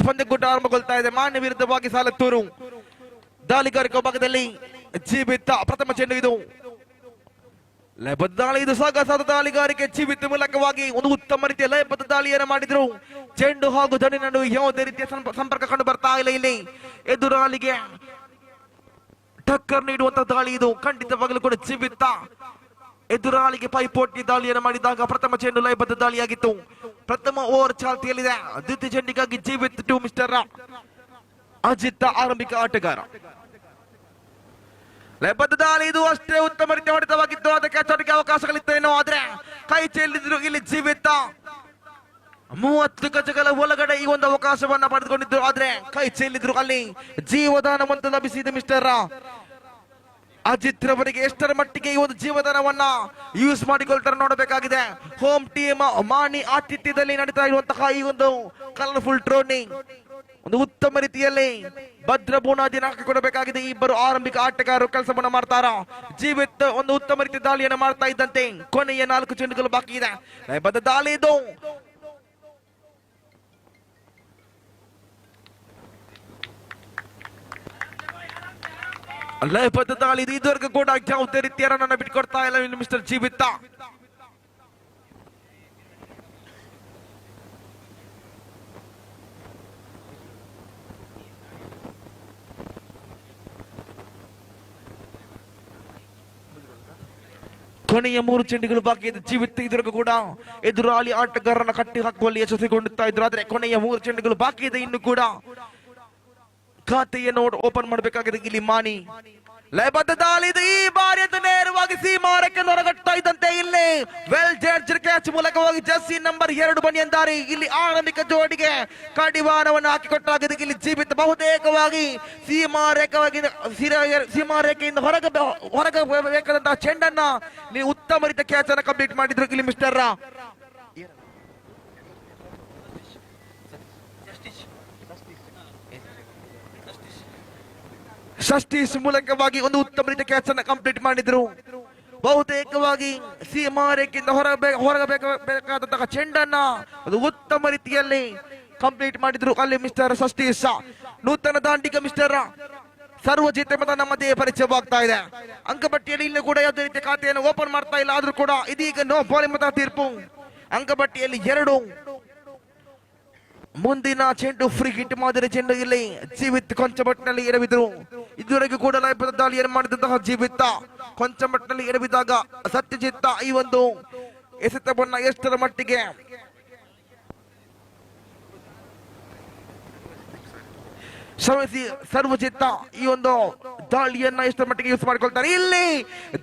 ಪಂದ್ಯ ಕೂಟ ಆರಂಭಗೊಳ್ತಾ ಇದೆ. ಮಾನ್ಯ ವಿರುದ್ಧವಾಗಿ ಸಾಲತ್ತೂರು ದಾಳಿಗಾರಿಕೆ ಭಾಗದಲ್ಲಿ ಜೀವಿತ ಪ್ರಥಮ ಚೆಂಡು. ಇದು ಲಯಬದ್ಧ ದಾಳಿ, ಇದು ಸಾಗಸಾದ ದಾಳಿಗಾರಿಕೆ. ಜೀವಿತ ಮೂಲಕವಾಗಿ ಒಂದು ಉತ್ತಮ ರೀತಿಯ ಲಯಬದ್ಧ ದಾಳಿಯನ್ನು ಮಾಡಿದ್ರು. ಚೆಂಡು ಹಾಗೂ ದಂಡಿ ನಡುವೆ ಯಾವುದೇ ರೀತಿಯ ಸಂಪರ್ಕ ಕಂಡು ಬರ್ತಾ ಇಲ್ಲ. ಇಲ್ಲಿ ಎದುರಾಳಿಗೆ ಟಕ್ಕರ್ ನೀಡುವಂತಹ ದಾಳಿ ಇದು. ಖಂಡಿತವಾಗಲೂ ಕೂಡ ಜೀವಿತ ಎದುರಾಳಿಗೆ ಪೈಪೋಟಿ ದಾಳಿಯನ್ನು ಮಾಡಿದಾಗ ಪ್ರಥಮ ಚೆಂಡು ಲಯಬದ್ಧ ದಾಳಿಯಾಗಿತ್ತು. ಪ್ರಥಮ ಓವರ್ ಚಾಲ್ತಿಯಲ್ಲಿದೆ. ದ್ವಿತೀಯ ಚೆಂಡಿಗಾಗಿ ಜೀವಿತ್ ಟು ಮಿಸ್ಟರ್ ಅಜಿತ್ ಆರಂಭಿಕ ಆಟಗಾರ. ಲಯಬದ್ಧ ದಾಳಿ ಇದು ಅಷ್ಟೇ ಉತ್ತಮ ರೀತಿಯ ಹೊಡೆತವಾಗಿತ್ತು. ಅದಕ್ಕೆ ಕ್ಯಾಚ್ ಅವಕಾಶಗಳಿತ್ತೇನೋ, ಆದ್ರೆ ಕೈ ಚೆಲ್ಲಿದ್ರು ಇಲ್ಲಿ ಜೀವಿತ. 30 ಗಜಗಳ ಒಳಗಡೆ ಈ ಒಂದು ಅವಕಾಶವನ್ನ ಪಡೆದುಕೊಂಡಿದ್ರು, ಆದ್ರೆ ಕೈ ಚೆಲ್ಲಿದ್ರು. ಅಲ್ಲಿ ಜೀವದಾನವಂತ ಲಭಿಸಿದ ಮಿಸ್ಟರ್ ಅಜಿತ್ ರವರಿಗೆ ಎಷ್ಟರ ಮಟ್ಟಿಗೆ ಈ ಒಂದು ಜೀವದಾನವನ್ನ ಯೂಸ್ ಮಾಡಿಕೊಳ್ತಾರೆ ನೋಡಬೇಕಾಗಿದೆ. ಹೋಮ್ ಟೀಮ್ ಮಾಣಿ ಆತಿಥ್ಯದಲ್ಲಿ ನಡೀತಾ ಇರುವಂತಹ ಈ ಒಂದು ಕಲರ್ಫುಲ್ ಟೂರ್ನಿ ಒಂದು ಉತ್ತಮ ರೀತಿಯಲ್ಲಿ ಭದ್ರ ಬುನಾದಿಯನ್ನು ಹಾಕಿಕೊಡಬೇಕಾಗಿದೆ. ಇಬ್ಬರು ಆರಂಭಿಕ ಆಟಗಾರರು ಕೆಲಸವನ್ನ ಮಾಡ್ತಾರ. ಜೀವಿತ್ ಒಂದು ಉತ್ತಮ ರೀತಿಯ ದಾಳಿಯನ್ನು ಮಾಡ್ತಾ ಇದ್ದಂತೆ ಕೊನೆಯ 4 ಚೆಂಡುಗಳು ಬಾಕಿ ಇದೆ. ಲಯಬದ್ಧ ದಾಳಿ ಇದು. ಲಯಬದ್ಧ ದಾಳಿ ಇದು. ಇದುವರೆಗೂ ಕೂಡ ಯಾವುದೇ ರೀತಿಯ ರನ್ ಬಿಟ್ಕೊಡ್ತಾ ಇಲ್ಲ ಮಿಸ್ಟರ್ ಜೀವಿತ. ಕೊನೆಯ 3 ಚೆಂಡುಗಳು ಬಾಕಿ ಇದೆ. ಜೀವಿತ ಇದುವರೆಗೂ ಕೂಡ ಎದುರಾಳಿ ಆಟಗಾರರನ್ನ ಕಟ್ಟಿ ಹಾಕುವಲ್ಲಿ ಯಶಸ್ವಿಗೊಂಡುತ್ತಾ ಇದ್ರು, ಆದ್ರೆ ಕೊನೆಯ 3 ಚೆಂಡುಗಳು ಬಾಕಿ ಇದೆ. ಇನ್ನು ಕೂಡ ಖಾತೆಯನ್ನು ಓಪನ್ ಮಾಡಬೇಕಾಗಿದೆ ಇಲ್ಲಿ ಮಾಣಿ. ಲಯಬದ್ಧ ದಾಳಿ ಇದು. ಈ ಬಾರಿ ಅದು ನೇರವಾಗಿ ಸೀಮಾರಕ್ಕೆ ಹೊರಗಟ್ತಾ ಇದ್ದಂತೆ ಇಲ್ಲಿ ವೆಲ್ ಜಡ್ಜ್ ಕ್ಯಾಚ್ ಮೂಲಕವಾಗಿ ಜರ್ಸಿ ನಂಬರ್ 2 ಬನಿಯಂದಾರಿ ಇಲ್ಲಿ ಆರಂಭಿಕ ಜೋಡಿಗೆ ಕಡಿವಾಣವನ್ನು ಹಾಕಿಕೊಟ್ಟಾಗಿದೆ. ಇಲ್ಲಿ ಜೀವಿತ ಬಹುತೇಕವಾಗಿ ಸೀಮಾರೇಖೆಯಿಂದ ಹೊರಗಬೇಕಾದಂತಹ ಚೆಂಡನ್ನ ನೀವು ಉತ್ತಮ ರೀತಿಯ ಕ್ಯಾಚ್ ಅನ್ನ ಕಂಪ್ಲೀಟ್ ಮಾಡಿದ್ರು ಇಲ್ಲಿ ಮಿಸ್ಟರ್ ಷಷ್ಠೀಶ್ ಮೂಲಕವಾಗಿ ಒಂದು ಉತ್ತಮ ರೀತಿಯ ಕ್ಯಾಚ್ ಅನ್ನ ಕಂಪ್ಲೀಟ್ ಮಾಡಿದ್ರು. ಬಹುತೇಕವಾಗಿ ಸೀಮಾರೇಖೆಯಿಂದ ಹೊರಗಬೇಕಾದಂತಹ ಚೆಂಡನ್ನ ಒಂದು ಉತ್ತಮ ರೀತಿಯಲ್ಲಿ ಕಂಪ್ಲೀಟ್ ಮಾಡಿದ್ರು ಅಲ್ಲಿ ಮಿಸ್ಟರ್ ಷಷ್ಠೀಶ್. ನೂತನ ದಾಂಡಿಗ ಮಿಸ್ಟರ್ ಸರ್ವಜಿತ್ ಮತ ನಮ್ಮದೇ ಪರಿಚಯವಾಗ್ತಾ ಇದೆ. ಅಂಕಪಟ್ಟಿಯಲ್ಲಿ ಇಲ್ಲೂ ಕೂಡ ಯಾವುದೇ ರೀತಿಯ ಖಾತೆಯನ್ನು ಓಪನ್ ಮಾಡ್ತಾ ಇಲ್ಲ, ಆದ್ರೂ ಕೂಡ ಇದೀಗ ನೋ ಬಾಲಿಂಗ್ ಮತ ತೀರ್ಪು. ಅಂಕಪಟ್ಟಿಯಲ್ಲಿ 2. ಮುಂದಿನ ಚೆಂಡು ಫ್ರೀ ಹಿಟ್ ಮಾದರಿ ಚೆಂಡು ಇಲ್ಲಿ ಜೀವಿತ್ ಕೊಂಚಮಟ್ಟಿನಲ್ಲಿ ಎಡವಿದ್ರು. ಇದುವರೆಗೂ ಕೂಡ ಲಯಬದ್ಧ ದಾಳಿಯನ್ನು ಮಾಡಿದಂತಹ ಜೀವಿತ ಕೊಂಚಮಟ್ಟಿನಲ್ಲಿ ಎಡವಿದಾಗ ಸತ್ಯಜಿತ್ ಈ ಒಂದು ಎಸೆತವನ್ನ ಎಷ್ಟರ ಮಟ್ಟಿಗೆ ಶ್ರಮಿಸಿ ಸರ್ವಜಿತ್ ಈ ಒಂದು ದಾಳಿಯನ್ನ ಎಷ್ಟರ ಮಟ್ಟಿಗೆ ಯೂಸ್ ಮಾಡಿಕೊಳ್ತಾರೆ. ಇಲ್ಲಿ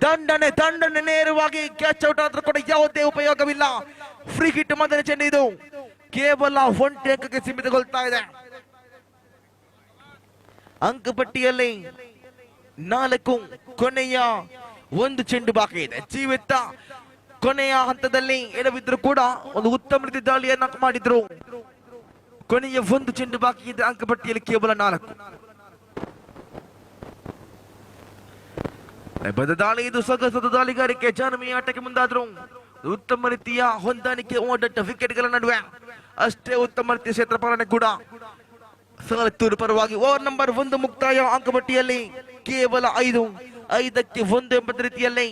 ದಂಡನೆ ನೇರವಾಗಿ ಕ್ಯಾಚ್ ಔಟ್ ಆದ್ರೂ ಕೂಡ ಯಾವುದೇ ಉಪಯೋಗವಿಲ್ಲ. ಫ್ರೀ ಹಿಟ್ ಮಾದರಿ ಚೆಂಡು ಇದು ಕೇವಲ 1 ಅಂಕಕ್ಕೆ ಸೀಮಿತಗೊಳ್ತಾ ಇದೆ. ಅಂಕಪಟ್ಟಿಯಲ್ಲಿ 4, ಕೊನೆಯ 1 ಚೆಂಡು ಬಾಕಿ ಇದೆ. ಜೀವಿತ ಕೊನೆಯ ಹಂತದಲ್ಲಿ ಎಡವಿದ್ರು ಕೂಡ ಒಂದು ಉತ್ತಮ ರೀತಿಯ ದಾಳಿಯನ್ನ ಮಾಡಿದ್ರು. ಕೊನೆಯ 1 ಚೆಂಡು ಬಾಕಿ ಇದೆ. ಅಂಕಪಟ್ಟಿಯಲ್ಲಿ ಕೇವಲ 4. ಲಯಬದ್ಧ ದಾಳಿ ಇದು ಸೊಗಸಾದ ದಾಳಿಗಾರಿಕೆ. ಜಾನಮಿ ಆಟಕ್ಕೆ ಮುಂದಾದ್ರು. ಉತ್ತಮ ರೀತಿಯ ಹೊಂದಾಣಿಕೆ ಓಡಾಟ ವಿಕೆಟ್ಗಳ ನಡುವೆ ಅಷ್ಟೇ ಉತ್ತಮ ರೀತಿಯ ಕ್ಷೇತ್ರಪಾಲನೆ ಕೂಡ ಸಾಲತ್ತೂರು ಪರವಾಗಿ. ಓವರ್ ನಂಬರ್ 1 ಮುಕ್ತಾಯ. ಅಂಕಪಟ್ಟಿಯಲ್ಲಿ ಕೇವಲ 5ಕ್ಕೆ 1 ಎಂಬ ರೀತಿಯಲ್ಲಿ